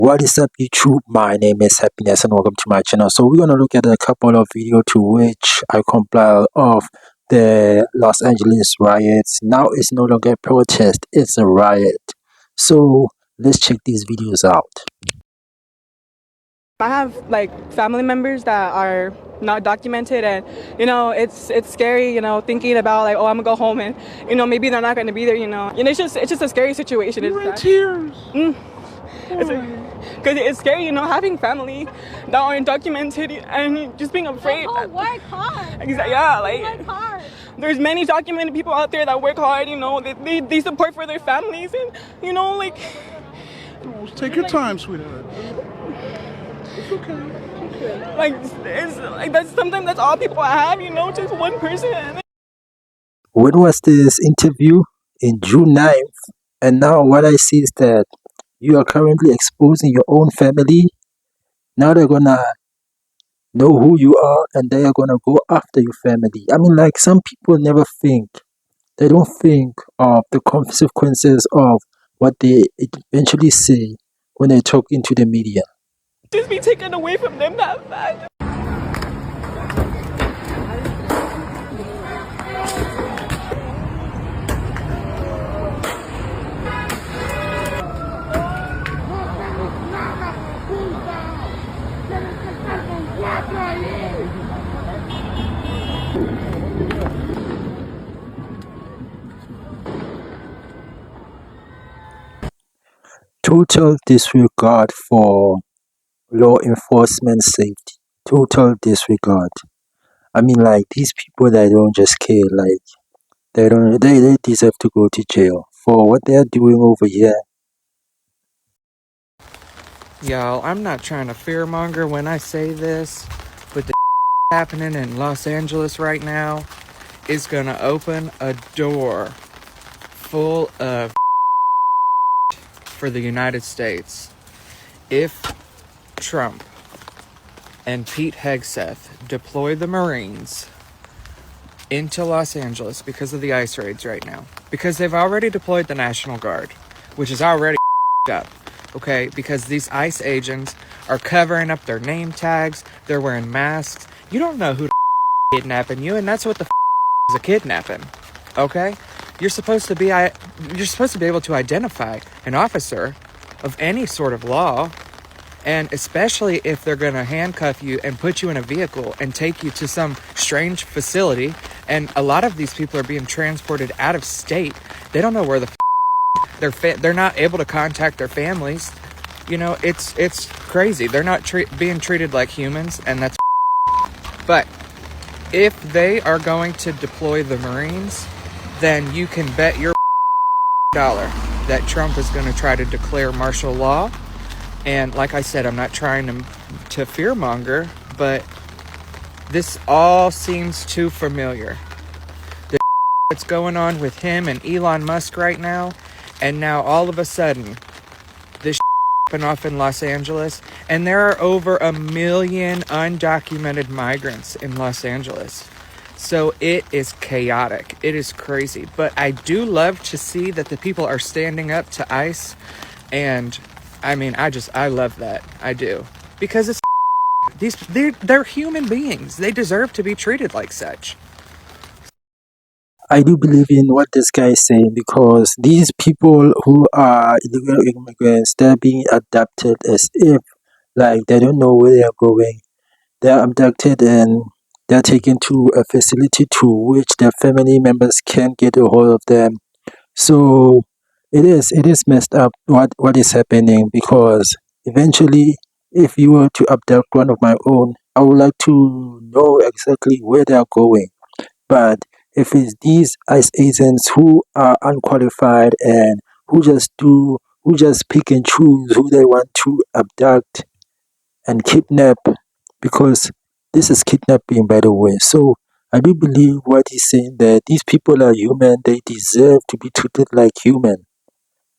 What is up, YouTube? My name is Happiness and welcome to my channel. So we're gonna look at a couple of videos to which I compiled of the Los Angeles riots. Now it's no longer a protest, it's a riot. So let's check these videos out. I have like family members that are not documented, and it's scary, thinking about like, oh, I'm gonna go home and maybe they're not gonna be there, and it's just a scary situation. You're in tears. Because it's scary, having family that aren't documented and just being afraid. Work hard. Yeah, like Work hard. there's many documented people out there that work hard, they support for their families, and like Take your time, sweetheart. It's okay. it's like that's sometimes that's all people have, just one person. When was this interview? In June 9th. And now what I see is that you are currently exposing your own family. Now they're gonna know who you are and they are gonna go after your family. I mean, like, some people never think. They don't think of the consequences of what they eventually say when they talk into the media. Just be taken away from them that fast. Total disregard for law enforcement safety. Total disregard. I mean, like, these people, they don't just care. Like, they deserve to go to jail for what they're doing over here. Y'all, I'm not trying to fearmonger when I say this, but the happening in Los Angeles right now is gonna open a door full of for the United States. If Trump and Pete Hegseth deploy the Marines into Los Angeles because of the ICE raids right now, because they've already deployed the National Guard, which is already up. Okay, because these ICE agents are covering up their name tags, they're wearing masks. You don't know who kidnapping you, and that's what the is a kidnapping. Okay, you're supposed to be able to identify an officer of any sort of law, and especially if they're gonna handcuff you and put you in a vehicle and take you to some strange facility. And a lot of these people are being transported out of state. They don't know where they're not able to contact their families. It's crazy. They're not being treated like humans, and that's but if they are going to deploy the Marines, then you can bet your dollar that Trump is going to try to declare martial law. And like I said, I'm not trying to fearmonger, but this all seems too familiar. What's going on with him and Elon Musk right now, and now all of a sudden, this happened off in Los Angeles, and there are over 1 million undocumented migrants in Los Angeles. So it is chaotic. It is crazy. But I do love to see that the people are standing up to ICE, and I mean, I love that. I do. Because they're human beings. They deserve to be treated like such. I do believe in what this guy is saying, because these people who are illegal immigrants, they're being adopted as if, like, they don't know where they're going. They're abducted and they're taken to a facility to which their family members can't get a hold of them. So it is messed up what is happening, because eventually, if you were to abduct one of my own, I would like to know exactly where they are going. But if it's these ICE agents who are unqualified and who just pick and choose who they want to abduct and kidnap, because this is kidnapping, by the way. So I do believe what he's saying, that these people are human, they deserve to be treated like human.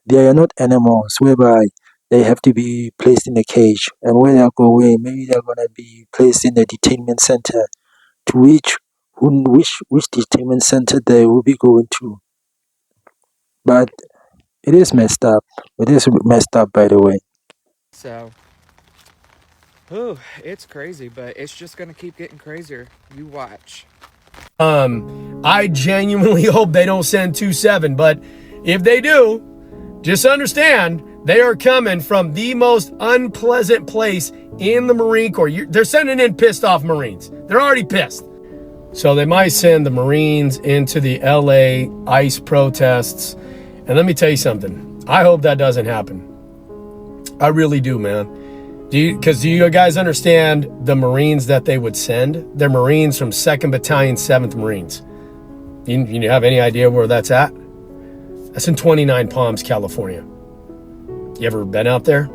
They are not animals whereby they have to be placed in a cage, and when they are going, maybe they're gonna be placed in a detainment center, to which detainment center they will be going to. But it is messed up. It is messed up, by the way. So, whew, it's crazy, but it's just going to keep getting crazier. You watch. I genuinely hope they don't send 2-7, but if they do, just understand they are coming from the most unpleasant place in the Marine Corps. They're sending in pissed off Marines. They're already pissed. So they might send the Marines into the LA ICE protests. And let me tell you something. I hope that doesn't happen. I really do, man. Do you guys understand the Marines that they would send? They're Marines from 2nd Battalion, 7th Marines. You have any idea where that's at? That's in 29 Palms, California. You ever been out there?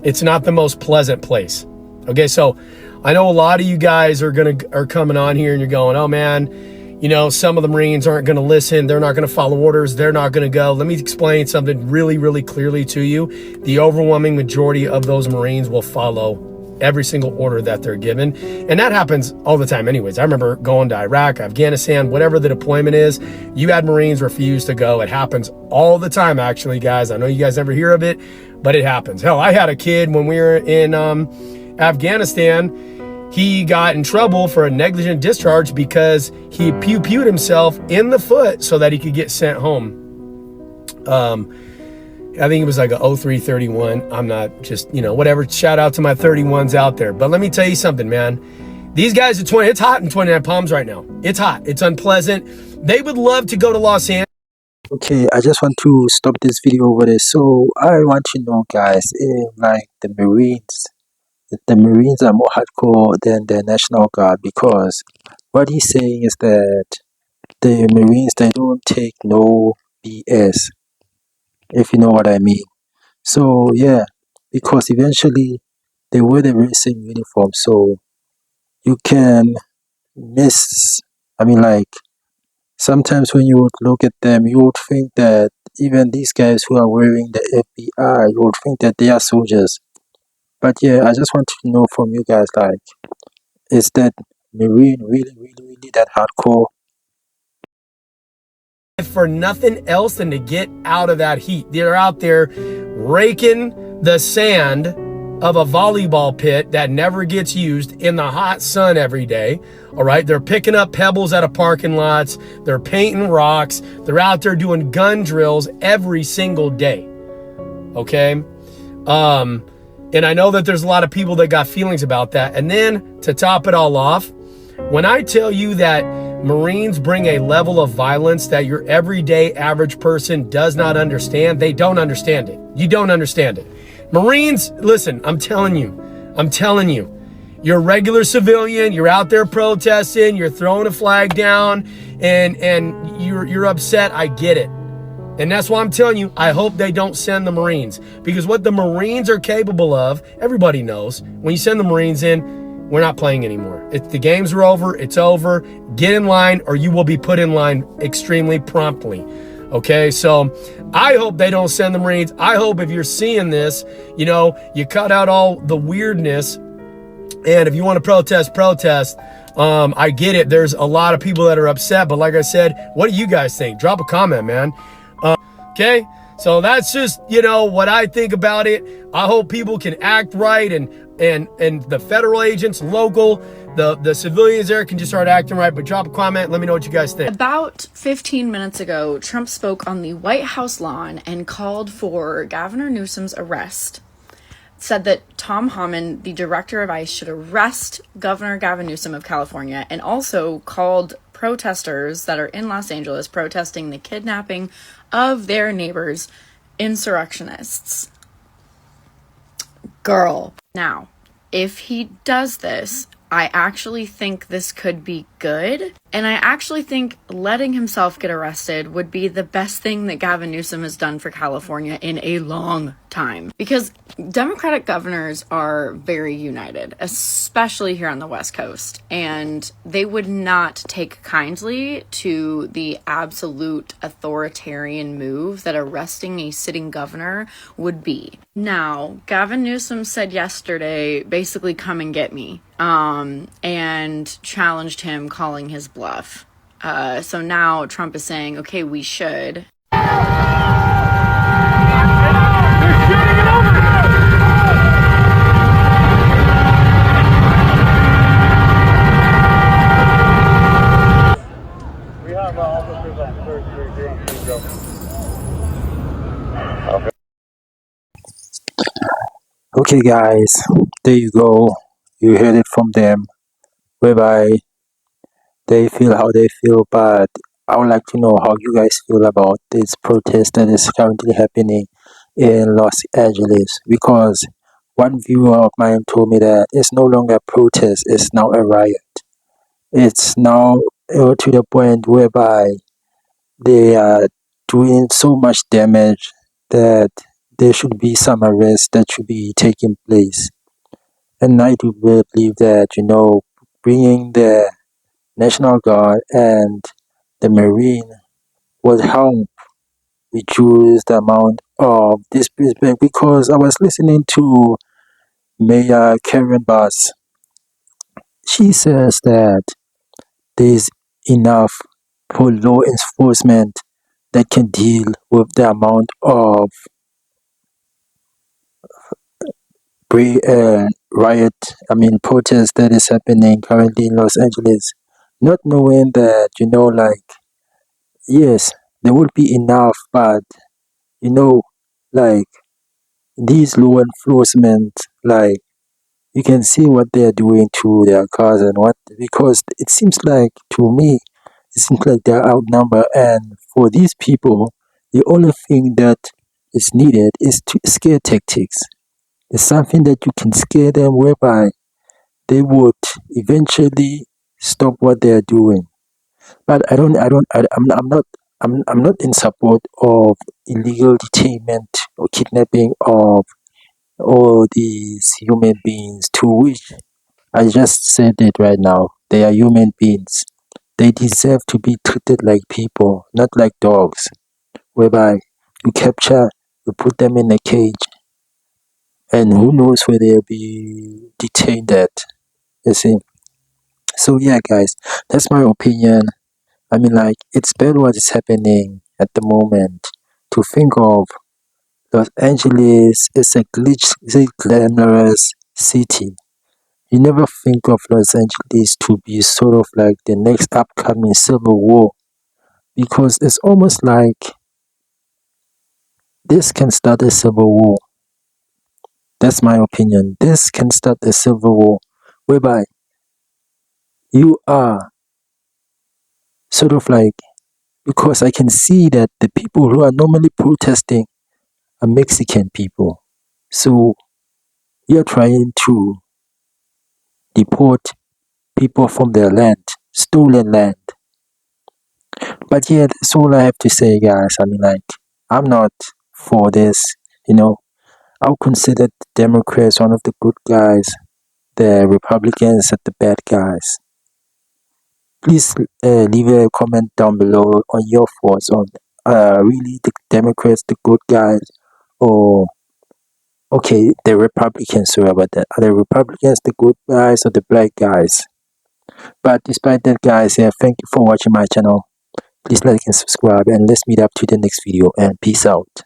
It's not the most pleasant place. Okay, so I know a lot of you guys are coming on here and you're going, oh man, some of the Marines aren't going to listen. They're not going to follow orders. They're not going to go. Let me explain something really, really clearly to you. The overwhelming majority of those Marines will follow every single order that they're given. And that happens all the time anyways. I remember going to Iraq, Afghanistan, whatever the deployment is, you had Marines refuse to go. It happens all the time, actually, guys. I know you guys never hear of it, but it happens. Hell, I had a kid when we were in Afghanistan. He got in trouble for a negligent discharge because he pew-pewed himself in the foot so that he could get sent home. I think it was like a 0331. I'm not just, whatever. Shout out to my 31s out there. But let me tell you something, man. These guys are it's hot in 29 Palms right now. It's hot. It's unpleasant. They would love to go to Los Angeles. Okay, I just want to stop this video over there. So I want to know, guys, if like the Marines are more hardcore than the National Guard, because what he's saying is that the Marines, they don't take no BS, if you know what I mean. So yeah, because eventually they wear the racing uniform, so you can miss. Like sometimes when you would look at them, you would think that even these guys who are wearing the FBI, you would think that they are soldiers. But yeah, I just want to know from you guys, like, is that Marine really, really, really that hardcore? For nothing else than to get out of that heat. They're out there raking the sand of a volleyball pit that never gets used in the hot sun every day. All right, they're picking up pebbles out of parking lots. They're painting rocks. They're out there doing gun drills every single day. Okay, and I know that there's a lot of people that got feelings about that. And then to top it all off, when I tell you that Marines bring a level of violence that your everyday average person does not understand, they don't understand it. You don't understand it. Marines, listen, I'm telling you, you're a regular civilian, you're out there protesting, you're throwing a flag down, and you're upset. I get it. And that's why I'm telling you, I hope they don't send the Marines, because what the Marines are capable of, everybody knows. When you send the Marines in, we're not playing anymore. The games are over. It's over. Get in line or you will be put in line extremely promptly. Okay, so I hope they don't send the Marines. I hope if you're seeing this, you cut out all the weirdness. And if you want to protest. I get it. There's a lot of people that are upset. But like I said, what do you guys think? Drop a comment, man. Okay, so that's just, what I think about it. I hope people can act right and the federal agents, local, the civilians there can just start acting right. But drop a comment. Let me know what you guys think. About 15 minutes ago, Trump spoke on the White House lawn and called for Governor Newsom's arrest. Said that Tom Homan, the director of ICE, should arrest Governor Gavin Newsom of California, and also called protesters that are in Los Angeles protesting the kidnapping of their neighbors insurrectionists. Girl. Now, if he does this, I actually think this could be good. And I actually think letting himself get arrested would be the best thing that Gavin Newsom has done for California in a long time. Because Democratic governors are very united, especially here on the West Coast. And they would not take kindly to the absolute authoritarian move that arresting a sitting governor would be. Now, Gavin Newsom said yesterday, basically, come and get me. And challenged him, calling his bluff. So now Trump is saying, okay, we should. They're shooting it over here! Okay, guys, there you go. You heard it from them, whereby they feel how they feel, but I would like to know how you guys feel about this protest that is currently happening in Los Angeles. Because one viewer of mine told me that it's no longer a protest, it's now a riot. It's now to the point whereby they are doing so much damage that there should be some arrest that should be taking place. And I do believe that, bringing the National Guard and the Marine will help reduce the amount of disrespect, because I was listening to Mayor Karen Bass. She says that there's enough for law enforcement that can deal with the amount of protest that is happening currently in Los Angeles. Not knowing that, yes, there would be enough, but, you know, like, these law enforcement, like, you can see what they're doing to their cars and what, because it seems like, to me, it seems like they're outnumbered. And for these people, the only thing that is needed is to scare tactics. It's something that you can scare them, whereby they would eventually stop what they're doing. But I'm not in support of illegal detainment or kidnapping of all these human beings, to which I just said it right now. They are human beings. They deserve to be treated like people, not like dogs, whereby you capture, you put them in a cage, and who knows where they'll be detained at. You see? So, yeah, guys, that's my opinion. I mean, like, it's bad what is happening at the moment. To think of Los Angeles is is a glamorous city. You never think of Los Angeles to be sort of like the next upcoming civil war, because it's almost like this can start a civil war. That's my opinion. This can start a civil war whereby you are sort of like, because I can see that the people who are normally protesting are Mexican people. So you're trying to deport people from their land, stolen land. But yeah, that's all I have to say, guys. I mean, like, I'm not for this, you know. I'll consider the Democrats one of the good guys, the Republicans are the bad guys. Please leave a comment down below on your thoughts on really the Democrats the good guys, or okay, the Republicans. Sorry about that. Are the Republicans the good guys or the black guys? But despite that, guys, yeah, thank you for watching my channel. Please like and subscribe, and let's meet up to the next video, and peace out.